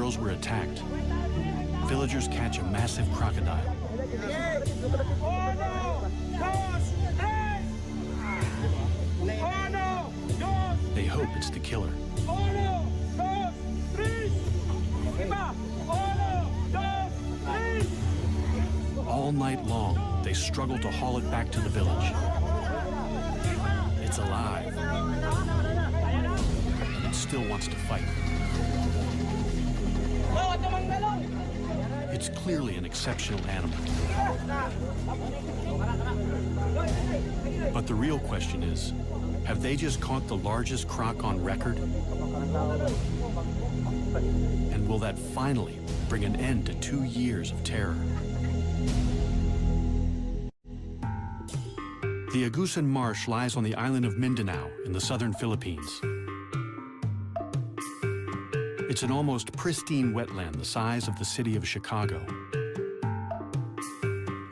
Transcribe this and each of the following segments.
girls were attacked, villagers catch a massive crocodile. They hope it's the killer. All night long, they struggle to haul it back to the village. It's alive, and it still wants to fight. It's clearly an exceptional animal. But the real question is, have they just caught the largest croc on record? And will that finally bring an end to 2 years of terror? The Agusan Marsh lies on the island of Mindanao in the southern Philippines. It's an almost pristine wetland the size of the city of Chicago.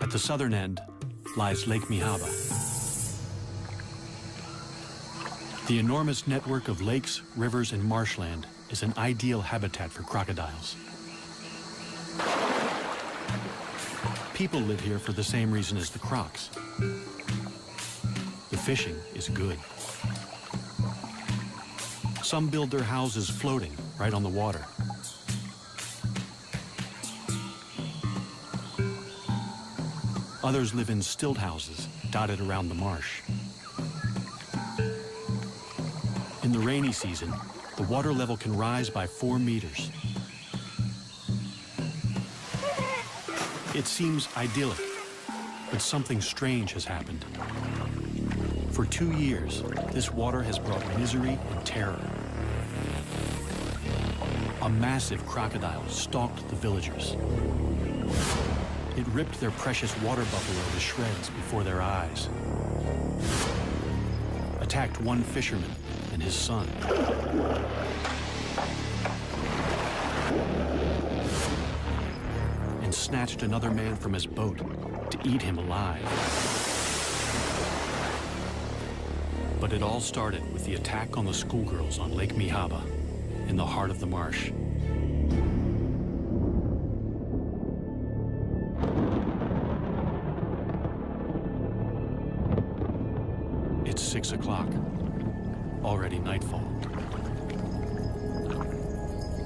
At the southern end lies Lake Mihaba. The enormous network of lakes, rivers, and marshland is an ideal habitat for crocodiles. People live here for the same reason as the crocs. The fishing is good. Some build their houses floating right on the water. Others live in stilt houses dotted around the marsh. In the rainy season, the water level can rise by 4 meters. It seems idyllic, but something strange has happened. For 2 years, this water has brought misery and terror. A massive crocodile stalked the villagers. It ripped their precious water buffalo to shreds before their eyes. Attacked one fisherman and his son. And snatched another man from his boat to eat him alive. But it all started with the attack on the schoolgirls on Lake Mihaba, in the heart of the marsh. It's 6 o'clock, already nightfall.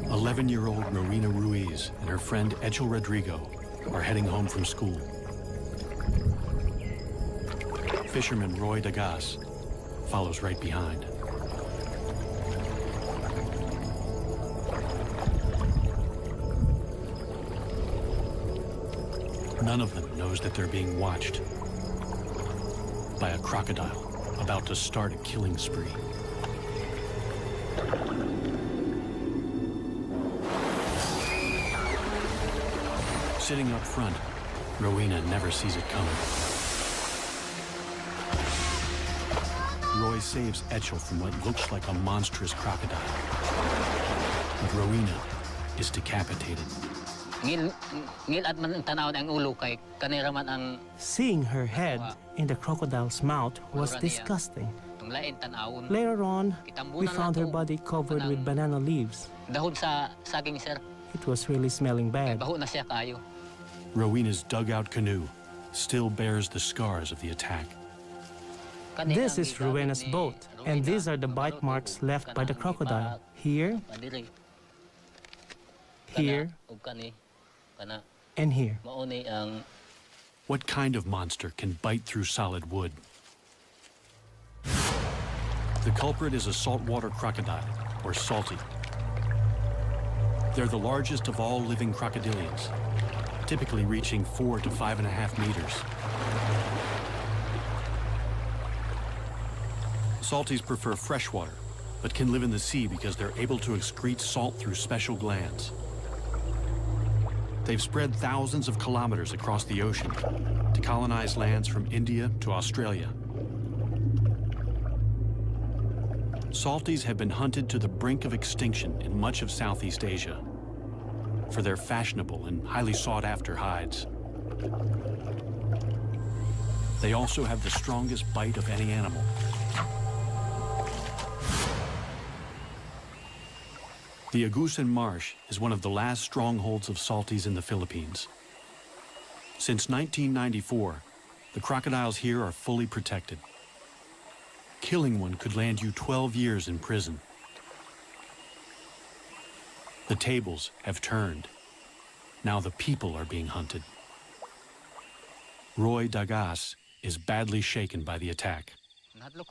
11-year-old Rowena Ruiz and her friend Echel Rodrigo are heading home from school. Fisherman Roy Dagas follows right behind. None of them knows that they're being watched by a crocodile about to start a killing spree. Sitting up front, Rowena never sees it coming. Roy saves Echel from what looks like a monstrous crocodile. But Rowena is decapitated. Seeing her head in the crocodile's mouth was disgusting. Later on, we found her body covered with banana leaves. It was really smelling bad. Rowena's dugout canoe still bears the scars of the attack. This is Rowena's boat, and these are the bite marks left by the crocodile. Here, here, and here. What kind of monster can bite through solid wood? The culprit is a saltwater crocodile, or salty. They're the largest of all living crocodilians, typically reaching 4 to 5.5 meters. Salties prefer freshwater, but can live in the sea because they're able to excrete salt through special glands. They've spread thousands of kilometers across the ocean to colonize lands from India to Australia. Salties have been hunted to the brink of extinction in much of Southeast Asia for their fashionable and highly sought-after hides. They also have the strongest bite of any animal. The Agusan Marsh is one of the last strongholds of salties in the Philippines. Since 1994, the crocodiles here are fully protected. Killing one could land you 12 years in prison. The tables have turned. Now the people are being hunted. Roy Dagas is badly shaken by the attack.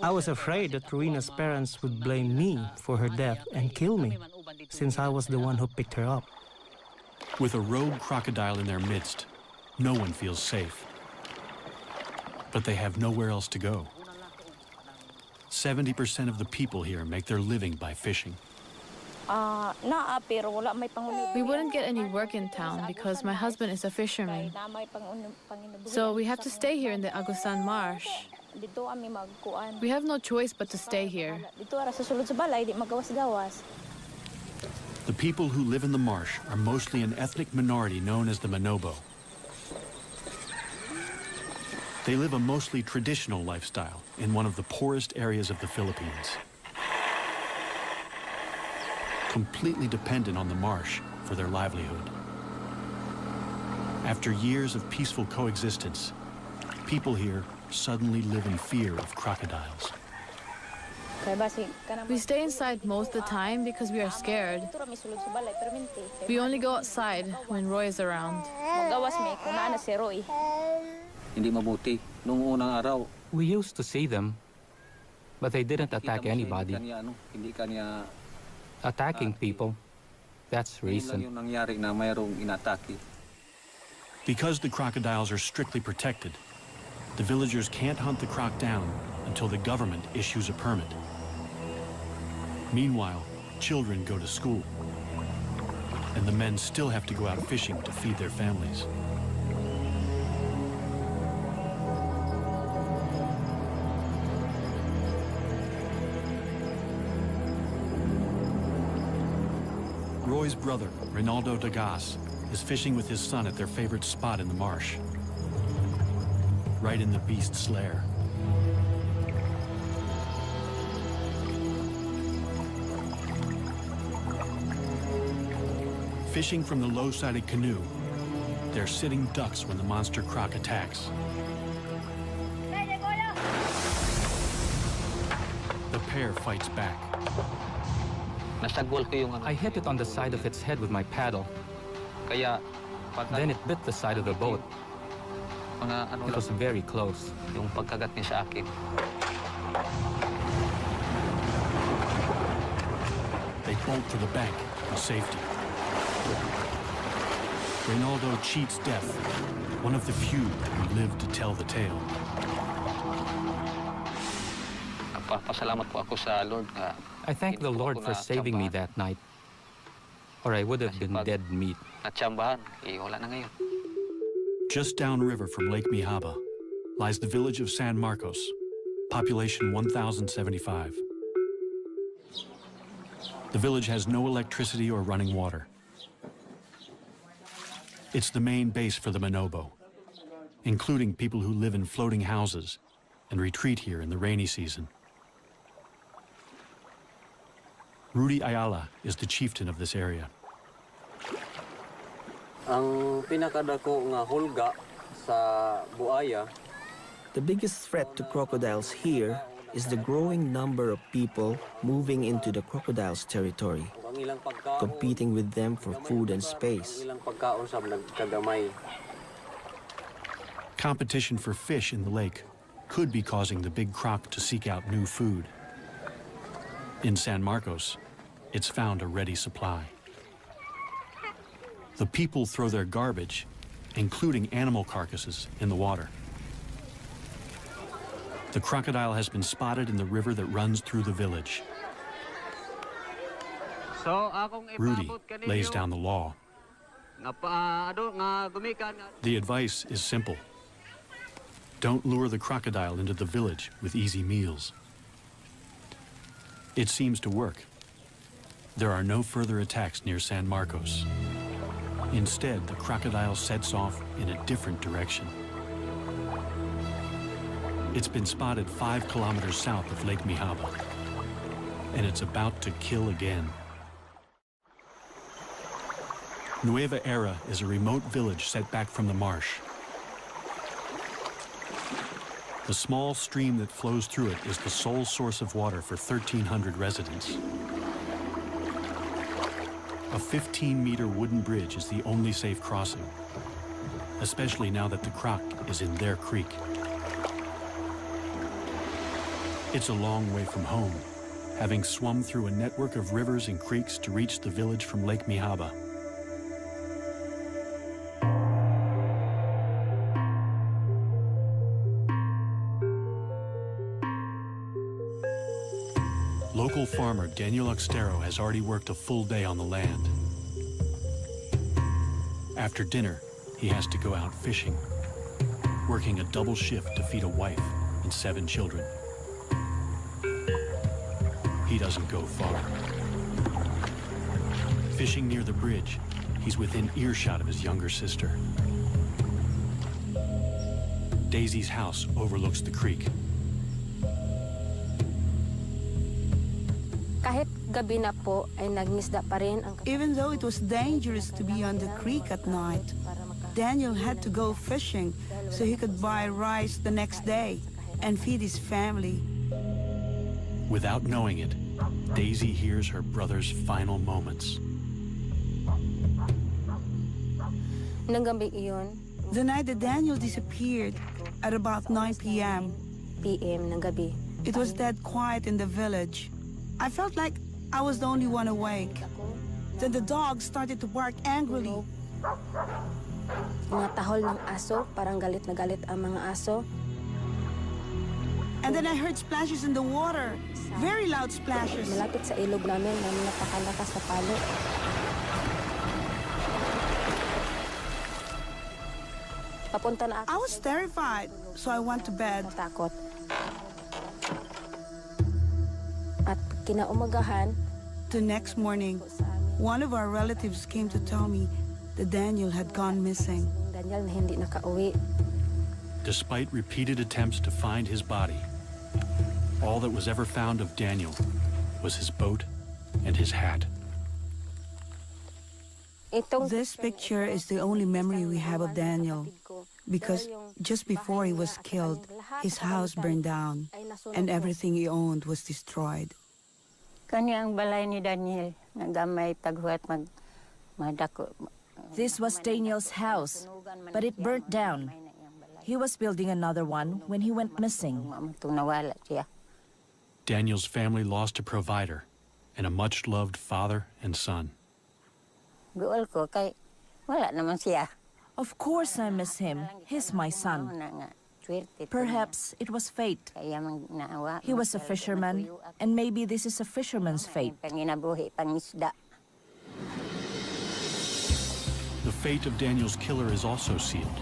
I was afraid that Ruina's parents would blame me for her death and kill me, since I was the one who picked her up. With a rogue crocodile in their midst, no one feels safe. But they have nowhere else to go. 70% of the people here make their living by fishing. We wouldn't get any work in town because my husband is a fisherman. So we have to stay here in the Agusan Marsh. We have no choice but to stay here. The people who live in the marsh are mostly an ethnic minority known as the Manobo. They live a mostly traditional lifestyle in one of the poorest areas of the Philippines, completely dependent on the marsh for their livelihood. After years of peaceful coexistence, people here suddenly live in fear of crocodiles. We stay inside most of the time because we are scared. We only go outside when Roy is around. We used to see them, but they didn't attack anybody. Attacking people, that's reason. Because the crocodiles are strictly protected, the villagers can't hunt the croc down until the government issues a permit. Meanwhile, children go to school, and the men still have to go out fishing to feed their families. Roy's brother, Rinaldo Dagas, is fishing with his son at their favorite spot in the marsh, right in the beast's lair. Fishing from the low-sided canoe, they're sitting ducks when the monster croc attacks. The pair fights back. I hit it on the side of its head with my paddle. Then it bit the side of the boat. It was very close. They bolt to the bank in safety. Reynaldo cheats death, one of the few who live to tell the tale. I thank the Lord for saving me that night, or I would have been dead meat. Just downriver from Lake Mihaba lies the village of San Marcos, population 1,075. The village has no electricity or running water. It's the main base for the Manobo, including people who live in floating houses and retreat here in the rainy season. Rudy Ayala is the chieftain of this area. Ang pinakadako nga hulga sa buaya. The biggest threat to crocodiles here is the growing number of people moving into the crocodiles' territory, competing with them for food and space. Competition for fish in the lake could be causing the big croc to seek out new food. In San Marcos, it's found a ready supply. The people throw their garbage, including animal carcasses, in the water. The crocodile has been spotted in the river that runs through the village. Rudy lays down the law. The advice is simple. Don't lure the crocodile into the village with easy meals. It seems to work. There are no further attacks near San Marcos. Instead, the crocodile sets off in a different direction. It's been spotted 5 kilometers south of Lake Mihaba, and it's about to kill again. Nueva Era is a remote village set back from the marsh. The small stream that flows through it is the sole source of water for 1,300 residents. A 15-meter wooden bridge is the only safe crossing, especially now that the Crock is in their creek. It's a long way from home, having swum through a network of rivers and creeks to reach the village from Lake Mihaba. Local farmer Daniel Oxtero has already worked a full day on the land. After dinner, he has to go out fishing, working a double shift to feed a wife and 7 children. He doesn't go far. Fishing near the bridge, he's within earshot of his younger sister. Daisy's house overlooks the creek. Kahit gabi na po ay nagngisda pa rin ang Even though it was dangerous to be on the creek at night, Daniel had to go fishing so he could buy rice the next day and feed his family. Without knowing it, Daisy hears her brother's final moments. Nang gabi iyon, The night that Daniel disappeared at about 9 p.m., PM ng gabi. it was dead quiet in the village. I felt like I was the only one awake. Then the dogs started to bark angrily. Mga tahol ng aso, parang galit na galit ang mga aso. And then I heard splashes in the water, very loud splashes. Malapit sa ilog namin na napakalakas na palo. Papunta na I ako. was terrified, so I went to bed. Natakot. At kinaumagahan, The next morning, one of our relatives came to tell me that Daniel had gone missing. Daniel na hindi nakauwi. Despite repeated attempts to find his body, all that was ever found of Daniel was his boat and his hat. This picture is the only memory we have of Daniel, because just before he was killed, his house burned down and everything he owned was destroyed. Kani ang balay ni Daniel, nagamay taghuat madako. This was Daniel's house, but it burnt down. He was building another one when he went missing. Nawala siya. Daniel's family lost a provider and a much-loved father and son. Guol ko kay wala naman siya. Of course I miss him. He's my son. Perhaps it was fate. He was a fisherman, and maybe this is a fisherman's fate. Panginabuhi, pangisda. The fate of Daniel's killer is also sealed.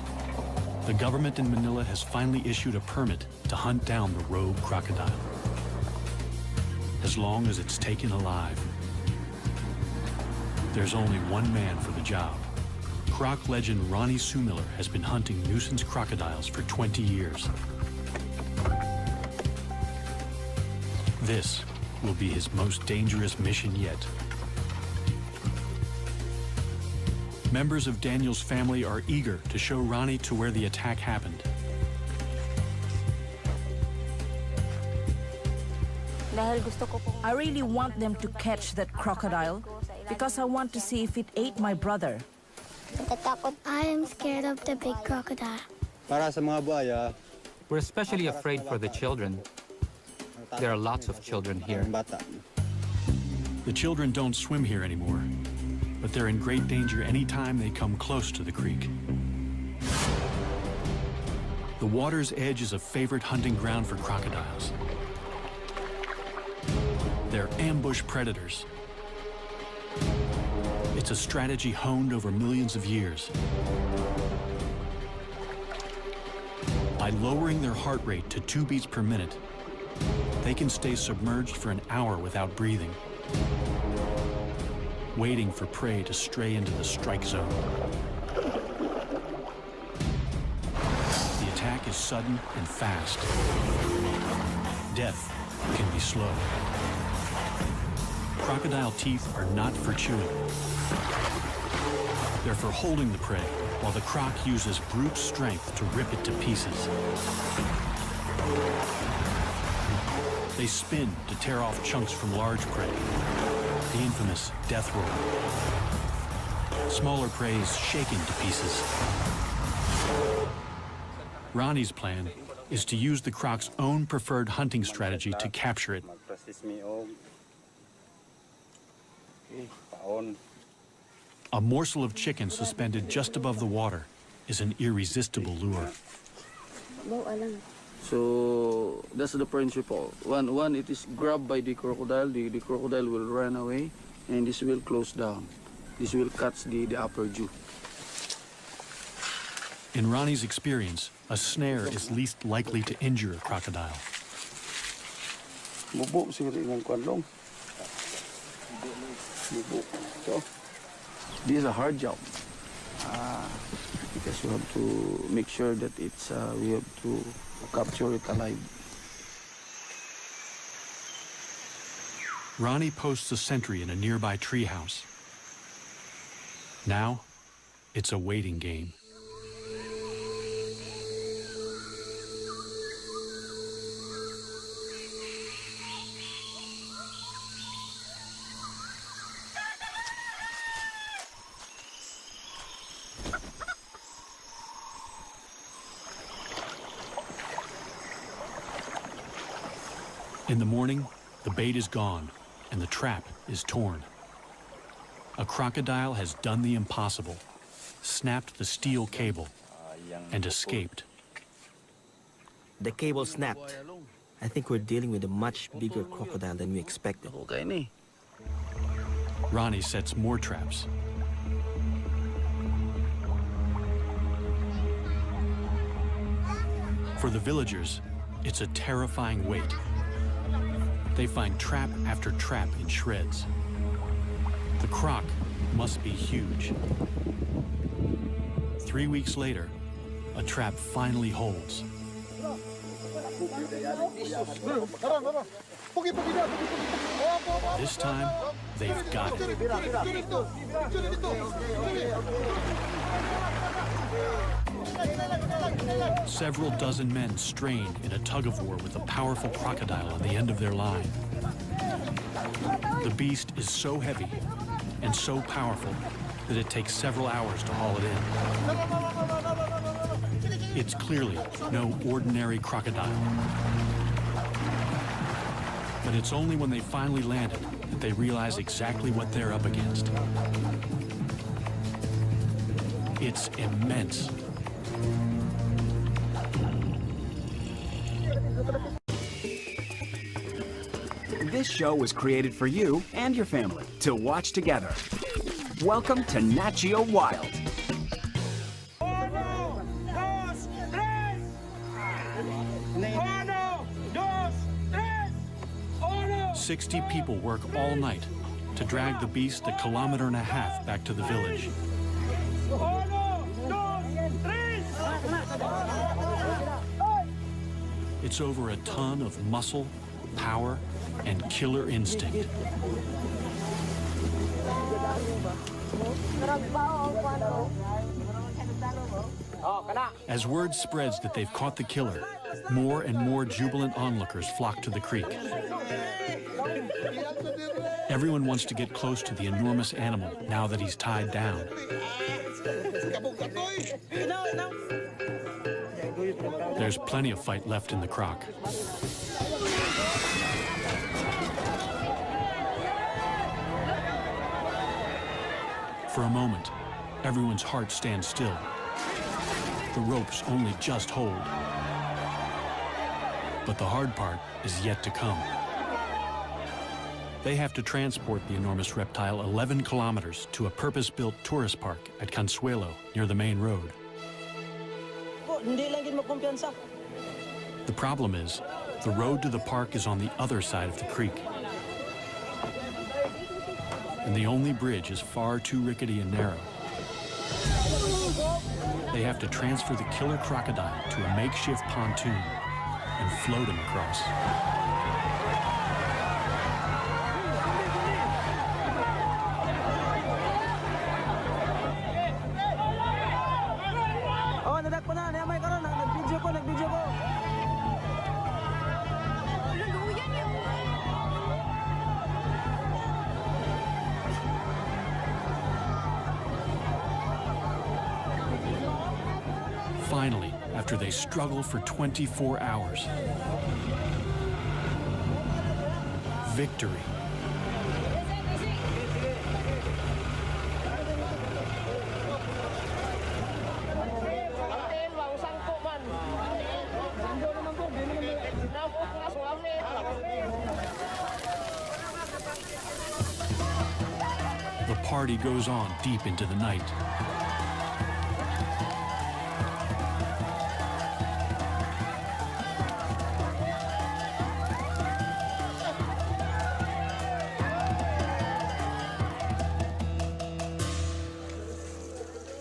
The government in Manila has finally issued a permit to hunt down the rogue crocodile. As long as it's taken alive. There's only one man for the job. Croc legend Ronnie Sumiller has been hunting nuisance crocodiles for 20 years. This will be his most dangerous mission yet. Members of Daniel's family are eager to show Ronnie to where the attack happened. Dahil gusto ko pong I really want them to catch that crocodile because I want to see if it ate my brother. I am scared of the big crocodile. Para sa mga buhaya, We're especially afraid for the children. There are lots of children here. bata. The children don't swim here anymore, but they're in great danger anytime they come close to the creek. The water's edge is a favorite hunting ground for crocodiles. They're ambush predators. It's a strategy honed over millions of years. By lowering their heart rate to 2 beats per minute, they can stay submerged for an hour without breathing, waiting for prey to stray into the strike zone. The attack is sudden and fast. Death can be slow. Crocodile teeth are not for chewing. They're for holding the prey, while the croc uses brute strength to rip it to pieces. They spin to tear off chunks from large prey, the infamous death roll. Smaller prey is shaken to pieces. Ronnie's plan is to use the croc's own preferred hunting strategy to capture it. A morsel of chicken suspended just above the water is an irresistible lure. So that's the principle. When it is grabbed by the crocodile, the crocodile will run away and this will close down. This will catch the upper jaw. In Ronnie's experience, a snare is least likely to injure a crocodile. So, this is a hard job because you have to make sure that it's we have to capture it alive. Ronnie posts a sentry in a nearby treehouse. Now, it's a waiting game. In the morning, the bait is gone and the trap is torn. A crocodile has done the impossible, snapped the steel cable, and escaped. The cable snapped. I think we're dealing with a much bigger crocodile than we expected. Ronnie sets more traps. For the villagers, it's a terrifying wait. They find trap after trap in shreds. The croc must be huge. 3 weeks later, a trap finally holds. This time, they've got it. Several dozen men strain in a tug-of-war with a powerful crocodile on the end of their line. The beast is so heavy and so powerful that it takes several hours to haul it in. It's clearly no ordinary crocodile. But it's only when they finally land it that they realize exactly what they're up against. It's immense. This show was created for you and your family to watch together. Welcome to Nat Geo Wild. 60 people work all night to drag the beast 1.5 kilometers back to the village. It's over a ton of muscle, power, and killer instinct. As word spreads that they've caught the killer, more and more jubilant onlookers flock to the creek. Everyone wants to get close to the enormous animal now that he's tied down. There's plenty of fight left in the croc. For a moment, everyone's heart stands still. The ropes only just hold. But the hard part is yet to come. They have to transport the enormous reptile 11 kilometers to a purpose-built tourist park at Consuelo, near the main road. The problem is, the road to the park is on the other side of the creek. And the only bridge is far too rickety and narrow. They have to transfer the killer crocodile to a makeshift pontoon and float him across. Finally, after they struggle for 24 hours, victory. The party goes on deep into the night.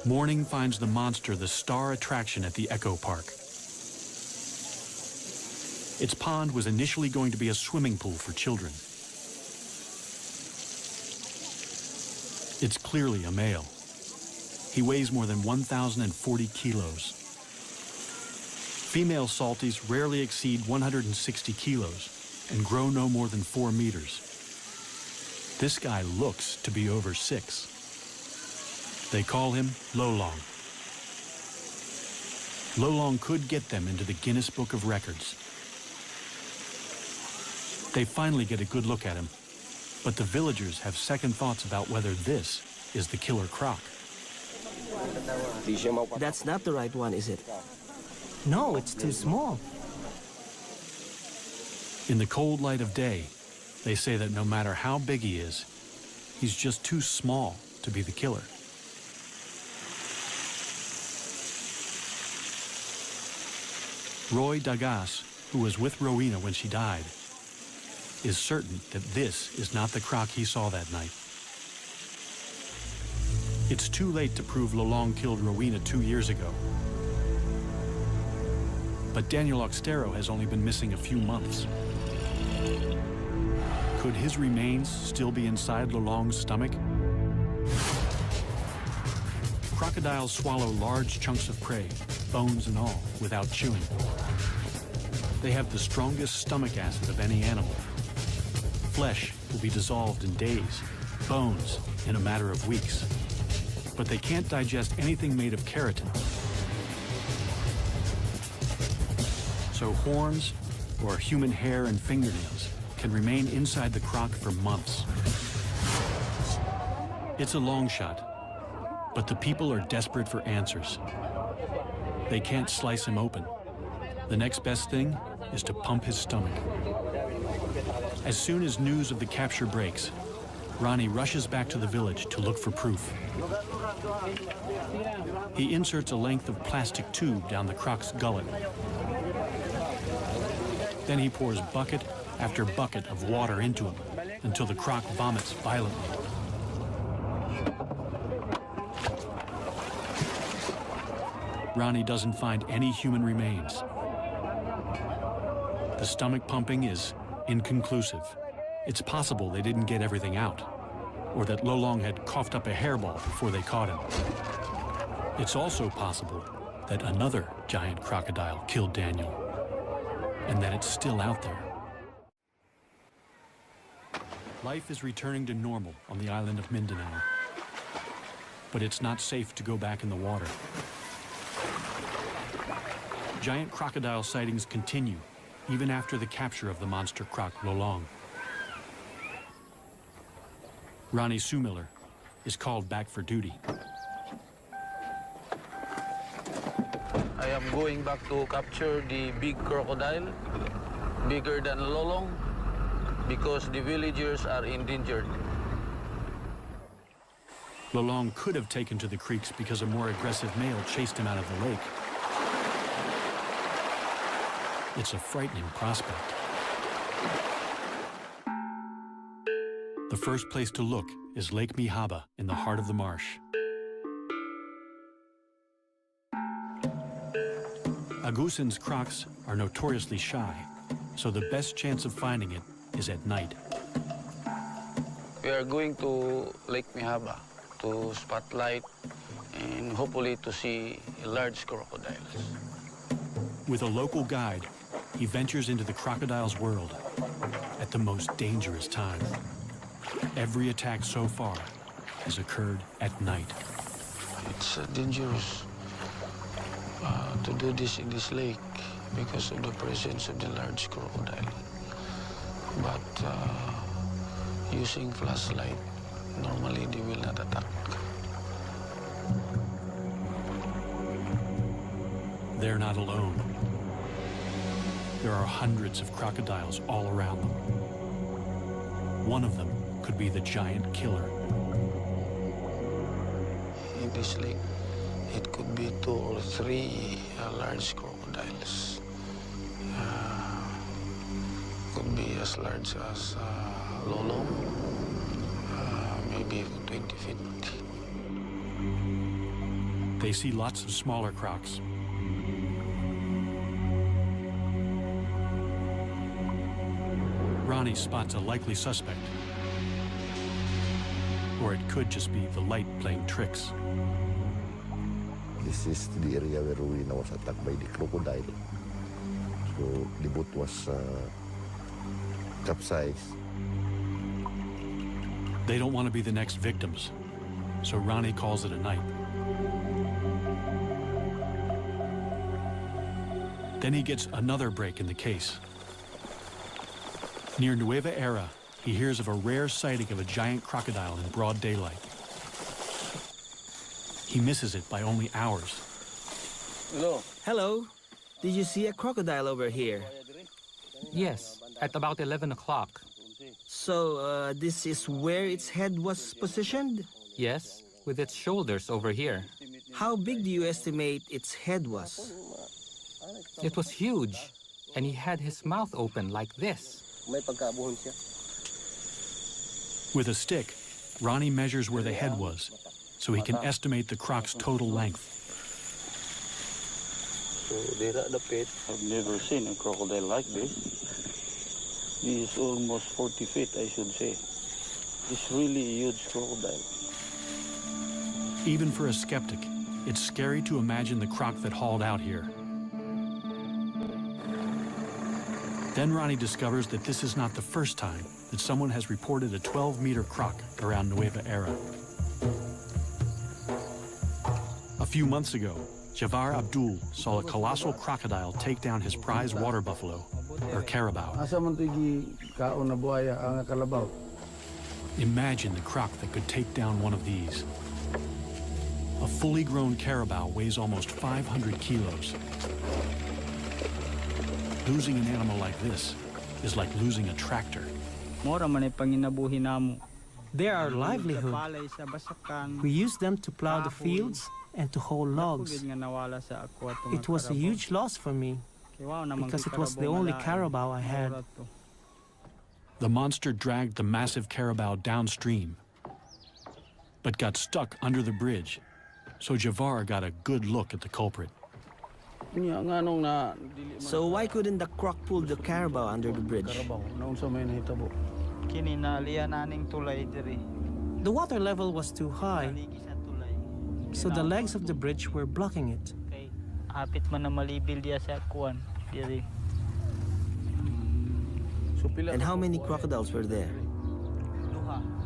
Morning finds the monster the star attraction at the Echo Park. Its pond was initially going to be a swimming pool for children. It's clearly a male. He weighs more than 1,040 kilos. Female salties rarely exceed 160 kilos and grow no more than 4 meters. This guy looks to be over 6. They call him Lolong. Lolong could get them into the Guinness Book of Records. They finally get a good look at him, but the villagers have second thoughts about whether this is the killer croc. That's not the right one, is it? No, it's too small. In the cold light of day, they say that no matter how big he is, he's just too small to be the killer. Roy Dagas, who was with Rowena when she died, is certain that this is not the croc he saw that night. It's too late to prove Lolong killed Rowena 2 years ago. But Daniel Oxtero has only been missing a few months. Could his remains still be inside Lolong's stomach? Crocodiles swallow large chunks of prey, bones and all, without chewing. They have the strongest stomach acid of any animal. Flesh will be dissolved in days, bones in a matter of weeks. But they can't digest anything made of keratin. So horns or human hair and fingernails can remain inside the croc for months. It's a long shot, but the people are desperate for answers. They can't slice him open. The next best thing is to pump his stomach. As soon as news of the capture breaks, Ronnie rushes back to the village to look for proof. He inserts a length of plastic tube down the croc's gullet. Then he pours bucket after bucket of water into him until the croc vomits violently. Ronnie doesn't find any human remains. The stomach pumping is inconclusive. It's possible they didn't get everything out, or that Lolong had coughed up a hairball before they caught him. It's also possible that another giant crocodile killed Daniel, and that it's still out there. Life is returning to normal on the island of Mindanao, but it's not safe to go back in the water. Giant crocodile sightings continue even after the capture of the monster croc Lolong. Ronnie Sumiller is called back for duty. I am going back to capture the big crocodile, bigger than Lolong, because the villagers are endangered. Lolong could have taken to the creeks because a more aggressive male chased him out of the lake. It's a frightening prospect. The first place to look is Lake Mihaba in the heart of the marsh. Agusan's crocs are notoriously shy, so the best chance of finding it is at night. We are going to Lake Mihaba to spotlight and hopefully to see large crocodiles. With a local guide, he ventures into the crocodile's world at the most dangerous time. Every attack so far has occurred at night. It's a dangerous to do this in this lake because of the presence of the large crocodile. But using flashlight, normally they will not attack. They're not alone. There are hundreds of crocodiles all around them. One of them could be the giant killer. In this lake, it could be 2 or 3 large crocodiles. Could be as large as Lolong, maybe 20 feet. They see lots of smaller crocs. Ronnie spots a likely suspect. Or it could just be the light playing tricks. This is the area where Rowena was attacked by the crocodile. So the boat was capsized. They don't want to be the next victims, so Ronnie calls it a night. Then he gets another break in the case. Near Nueva Era, he hears of a rare sighting of a giant crocodile in broad daylight. He misses it by only hours. Hello. Hello. Did you see a crocodile over here? Yes, at about 11 o'clock. So, this is where its head was positioned? Yes, with its shoulders over here. How big do you estimate its head was? It was huge, and he had his mouth open like this. With a stick, Ronnie measures where the head was, so he can estimate the croc's total length. So they're at the pit. I've never seen a crocodile like this. He is almost 40 feet, I should say. It's really a huge crocodile. Even for a skeptic, it's scary to imagine the croc that hauled out here. Then Ronnie discovers that this is not the first time that someone has reported a 12-meter croc around Nueva Era. A few months ago, Javar Abdul saw a colossal crocodile take down his prize water buffalo, or carabao. Imagine the croc that could take down one of these. A fully grown carabao weighs almost 500 kilos. Losing an animal like this is like losing a tractor. They are our livelihood. We use them to plow the fields and to haul logs. It was a huge loss for me because it was the only carabao I had. The monster dragged the massive carabao downstream, but got stuck under the bridge, so Javar got a good look at the culprit. So why couldn't the croc pull the carabao under the bridge? The water level was too high, so the legs of the bridge were blocking it. And how many crocodiles were there?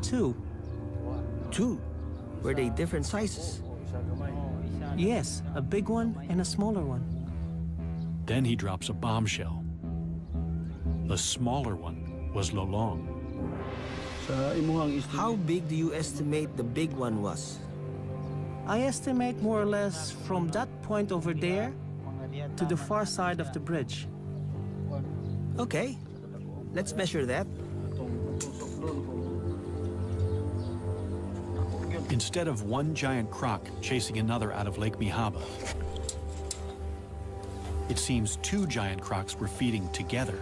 2. 2? Were they different sizes? Yes, a big one and a smaller one. Then he drops a bombshell. The smaller one was Lolong. How big do you estimate the big one was? I estimate more or less from that point over there to the far side of the bridge. Okay, let's measure that. Instead of one giant croc chasing another out of Lake Mihaba, it seems 2 giant crocs were feeding together.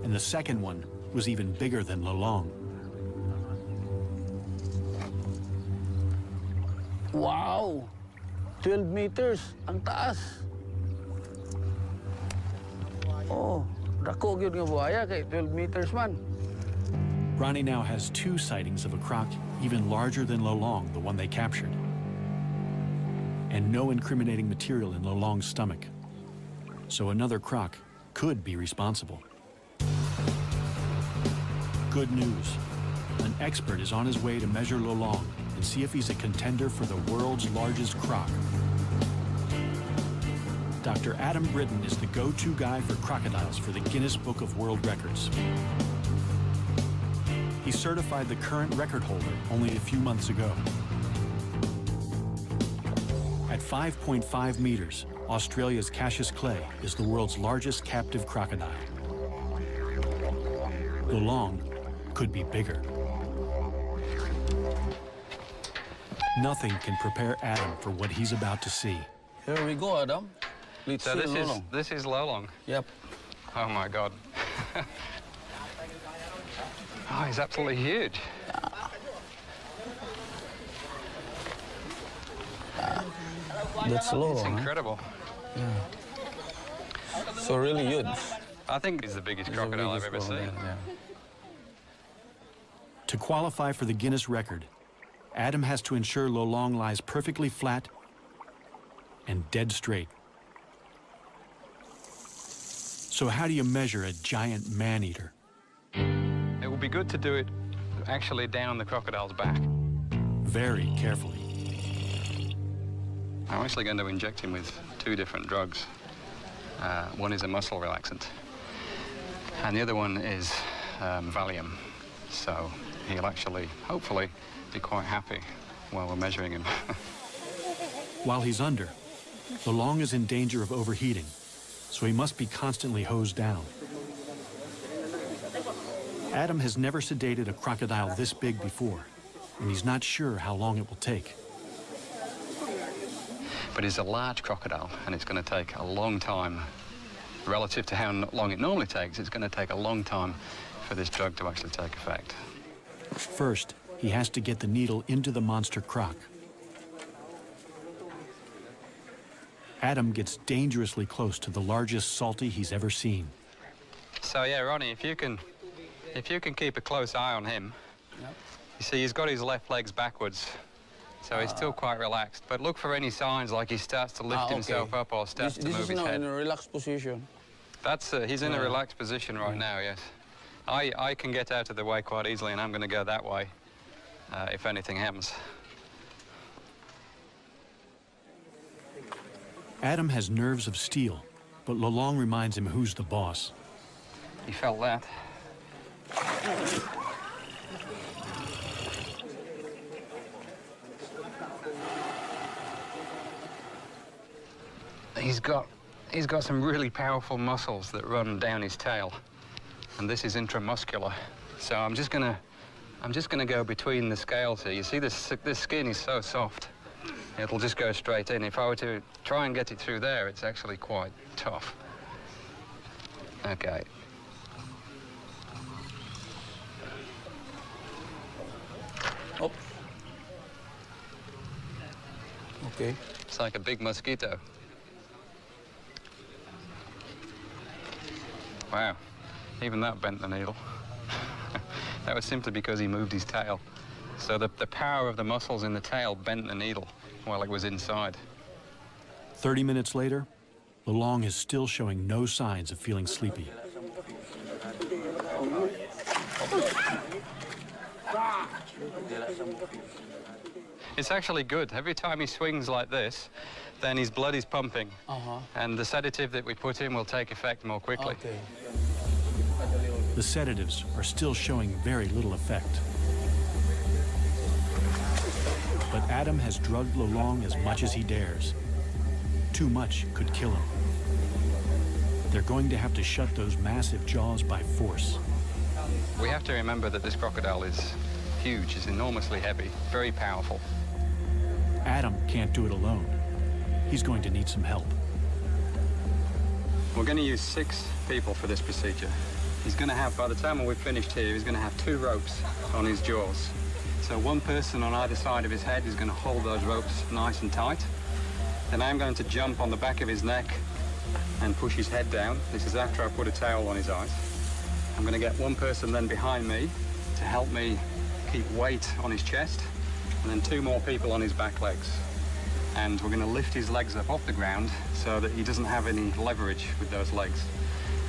And the second one was even bigger than Lolong. Wow! 12 meters, ang taas. Oh, dako gyud nga buhaya kay 12 meters man. Ronnie now has 2 sightings of a croc even larger than Lolong, the one they captured. And no incriminating material in Lolong's stomach. So another croc could be responsible. Good news. An expert is on his way to measure Lolong and see if he's a contender for the world's largest croc. Dr. Adam Britton is the go-to guy for crocodiles for the Guinness Book of World Records. He certified the current record holder only a few months ago. At 5.5 meters, Australia's Cassius clay is the world's largest captive crocodile. Lolong could be bigger. Nothing can prepare Adam for what he's about to see. Here we go, Adam. Let's So see this Lolong. is Lolong. Yep. Oh my God. Oh, he's absolutely huge. That's Lolong. It's incredible. Yeah. So really huge. I think he's the biggest crocodile I've ever seen. Yeah. To qualify for the Guinness record, Adam has to ensure Lolong lies perfectly flat and dead straight. So how do you measure a giant man-eater? It would be good to do it actually down the crocodile's back. Very carefully. I'm actually going to inject him with 2 different drugs. One is a muscle relaxant, and the other one is Valium. So he'll actually, hopefully, be quite happy while we're measuring him. While he's under, Lolong is in danger of overheating, so he must be constantly hosed down. Adam has never sedated a crocodile this big before, and he's not sure how long it will take. But it's a large crocodile, and it's going to take a long time. Relative to how long it normally takes, it's going to take a long time for this drug to actually take effect. First, he has to get the needle into the monster croc. Adam gets dangerously close to the largest salty he's ever seen. So yeah, Ronnie, if you can keep a close eye on him. Yep. You see, he's got his left legs backwards, so he's still quite relaxed. But look for any signs like he starts to lift himself up or starts to move his head. This is now in a relaxed position. That's he's in a relaxed position right now. Yes, I can get out of the way quite easily, and I'm going to go that way if anything happens. Adam has nerves of steel, but Lolong reminds him who's the boss. He felt that. He's got some really powerful muscles that run down his tail, and this is intramuscular. So I'm just gonna go between the scales here. You see, this skin is so soft. It'll just go straight in. If I were to try and get it through there, it's actually quite tough. Okay. Oh. Okay. It's like a big mosquito. Wow, even that bent the needle. That was simply because he moved his tail. So the power of the muscles in the tail bent the needle while it was inside. 30 minutes later, Lolong is still showing no signs of feeling sleepy. It's actually good. Every time he swings like this, then his blood is pumping. And the sedative that we put in will take effect more quickly. Okay. The sedatives are still showing very little effect. But Adam has drugged Lolong as much as he dares. Too much could kill him. They're going to have to shut those massive jaws by force. We have to remember that this crocodile is huge, it's enormously heavy, very powerful. Adam can't do it alone. He's going to need some help. We're going to use 6 people for this procedure. He's going to have, by the time we've finished here, he's going to have 2 ropes on his jaws. So one person on either side of his head is going to hold those ropes nice and tight. Then I'm going to jump on the back of his neck and push his head down. This is after I put a towel on his eyes. I'm going to get one person then behind me to help me keep weight on his chest, and then 2 more people on his back legs. And we're going to lift his legs up off the ground so that he doesn't have any leverage with those legs.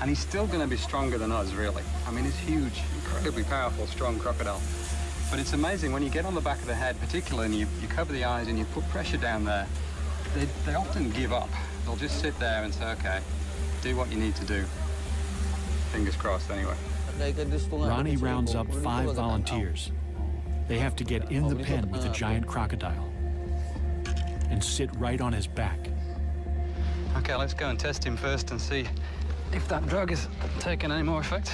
And he's still going to be stronger than us, really. I mean, he's huge, incredibly powerful, strong crocodile. But it's amazing when you get on the back of the head, particularly, and you cover the eyes and you put pressure down there, they often give up. They'll just sit there and say, okay, do what you need to do. Fingers crossed, anyway. Ronnie rounds up 5 volunteers. They have to get in the pen with the giant crocodile and sit right on his back. Okay, let's go and test him first and see if that drug is taking any more effect.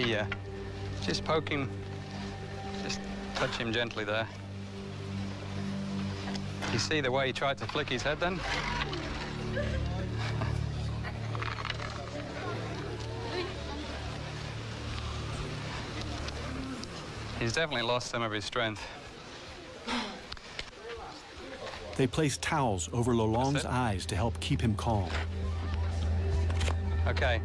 Yeah, just poke him, just touch him gently there. You see the way he tried to flick his head then? He's definitely lost some of his strength. They place towels over Lolong's eyes to help keep him calm. Okay.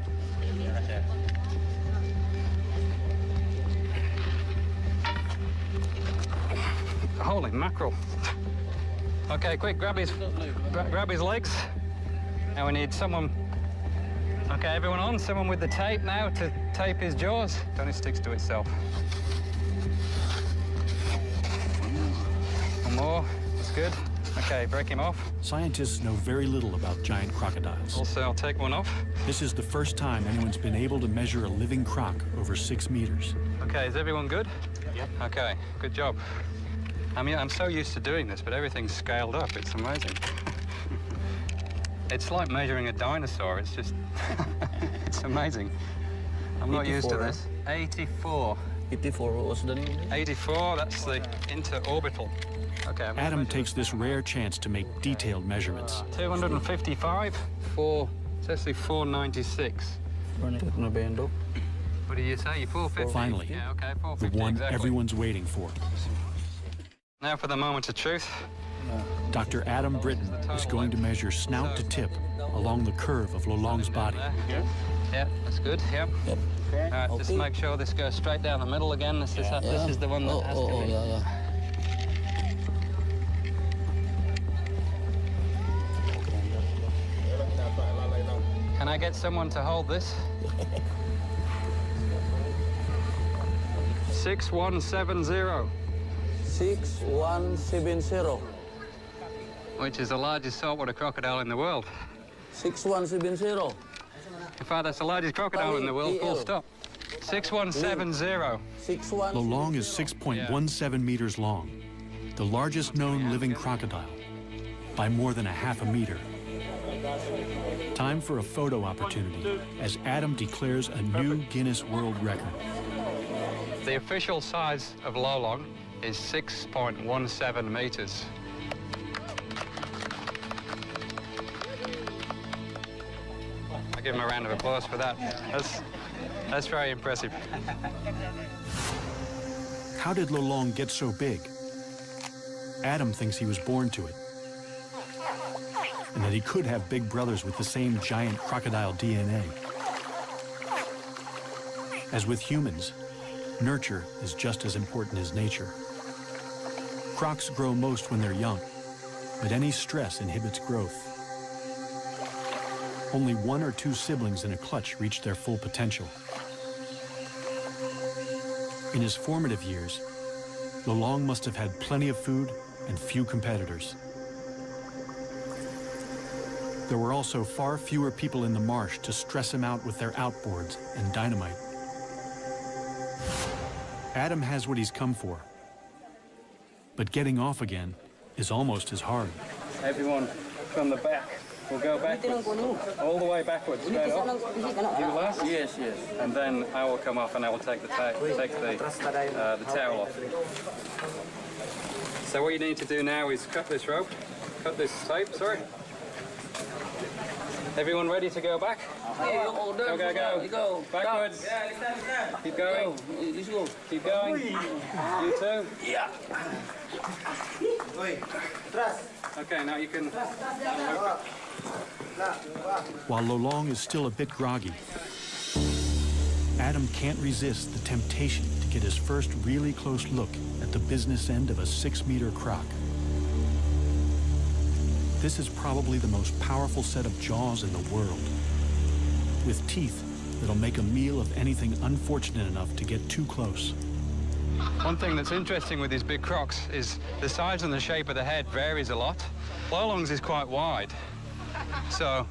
Holy mackerel. Okay, quick, grab his legs. Now we need someone. Okay, everyone on, someone with the tape now to tape his jaws. Don't it sticks to itself. One more, that's good. Okay, break him off. Scientists know very little about giant crocodiles. Also, I'll take one off. This is the first time anyone's been able to measure a living croc over 6 meters. Okay, is everyone good? Yep. Okay, good job. I mean, I'm so used to doing this, but everything's scaled up. It's amazing. It's like measuring a dinosaur. It's just, it's amazing. I'm not used to this. 84. 84, what was the name? 84, that's the interorbital. Okay. Adam takes this rare chance to make detailed measurements. 255, it's actually 496. What do you say? 450? Finally, yeah, okay, 450, the one exactly. everyone's waiting for. Now for the moment of truth. Dr. Adam Britton is going to measure snout to tip along the curve of Lolong's body. Yeah, that's good, yep. All right, just make sure this goes straight down the middle again. This is the one that has to be. Can I get someone to hold this? 6170. 6170. Which is the largest saltwater crocodile in the world. 6170. In fact, that's the largest crocodile in the world, full stop. 6170. Lolong is 6.17 meters long, the largest known living crocodile, by more than a half a meter. Time for a photo opportunity as Adam declares a new Guinness World Record. The official size of Lolong is 6.17 meters. I'll give him a round of applause for that. That's very impressive. How did Lolong get so big? Adam thinks he was born to it, and that he could have big brothers with the same giant crocodile DNA. As with humans, nurture is just as important as nature. Crocs grow most when they're young, but any stress inhibits growth. Only 1 or 2 siblings in a clutch reach their full potential. In his formative years, Lolong must have had plenty of food and few competitors. There were also far fewer people in the marsh to stress him out with their outboards and dynamite. Adam has what he's come for, but getting off again is almost as hard. Everyone from the back. We'll go backwards, all the way backwards, straight up. You last? Yes. And then I will come off and I will take the towel off. So what you need to do now is cut this tape, sorry. Everyone ready to go back? Go. Backwards. Keep going. Keep going. You too? Yeah. Okay, now you can... While Lolong is still a bit groggy, Adam can't resist the temptation to get his first really close look at the business end of a 6-meter croc. This is probably the most powerful set of jaws in the world, with teeth that'll make a meal of anything unfortunate enough to get too close. One thing that's interesting with these big crocs is the size and the shape of the head varies a lot. Lolong's is quite wide, so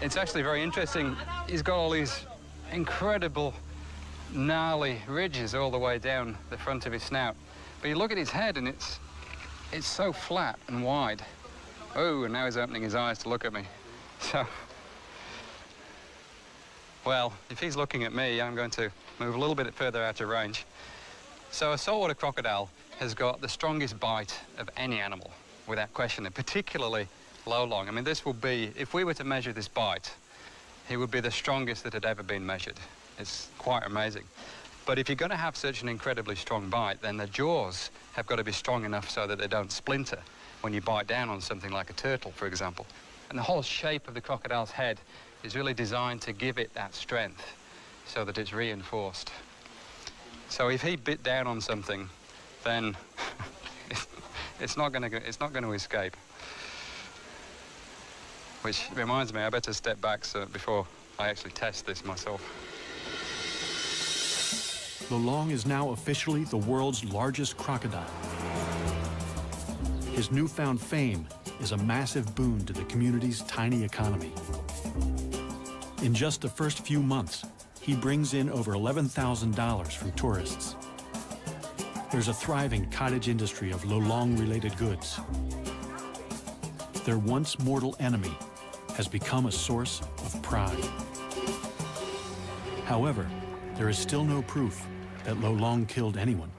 it's actually very interesting. He's got all these incredible gnarly ridges all the way down the front of his snout. But you look at his head and it's so flat and wide. Oh, and now he's opening his eyes to look at me. So, well, if he's looking at me, I'm going to move a little bit further out of range. So a saltwater crocodile has got the strongest bite of any animal, without question, and particularly Lolong. I mean, this will be, if we were to measure this bite, he would be the strongest that had ever been measured. It's quite amazing. But if you're going to have such an incredibly strong bite, then the jaws have got to be strong enough so that they don't splinter when you bite down on something like a turtle, for example. And the whole shape of the crocodile's head is really designed to give it that strength so that it's reinforced. So if he bit down on something, then it's not going to escape. Which reminds me, I better step back before I actually test this myself. Lolong is now officially the world's largest crocodile. His newfound fame is a massive boon to the community's tiny economy. In just the first few months, he brings in over $11,000 from tourists. There's a thriving cottage industry of Lolong-related goods. Their once mortal enemy has become a source of pride. However, there is still no proof that Lolong killed anyone.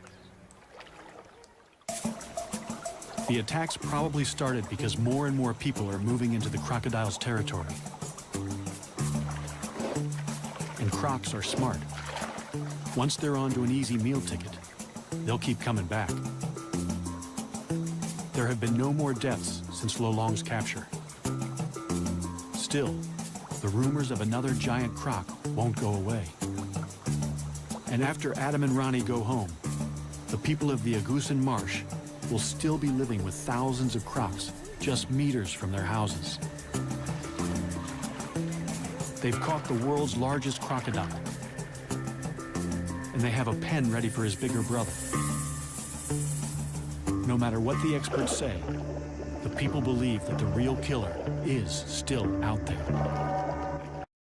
The attacks probably started because more and more people are moving into the crocodile's territory. And crocs are smart. Once they're onto an easy meal ticket, they'll keep coming back. There have been no more deaths since Lolong's capture. Still, the rumors of another giant croc won't go away. And after Adam and Ronnie go home, the people of the Agusan Marsh will still be living with thousands of crocs just meters from their houses. They've caught the world's largest crocodile, and they have a pen ready for his bigger brother. No matter what the experts say, the people believe that the real killer is still out there.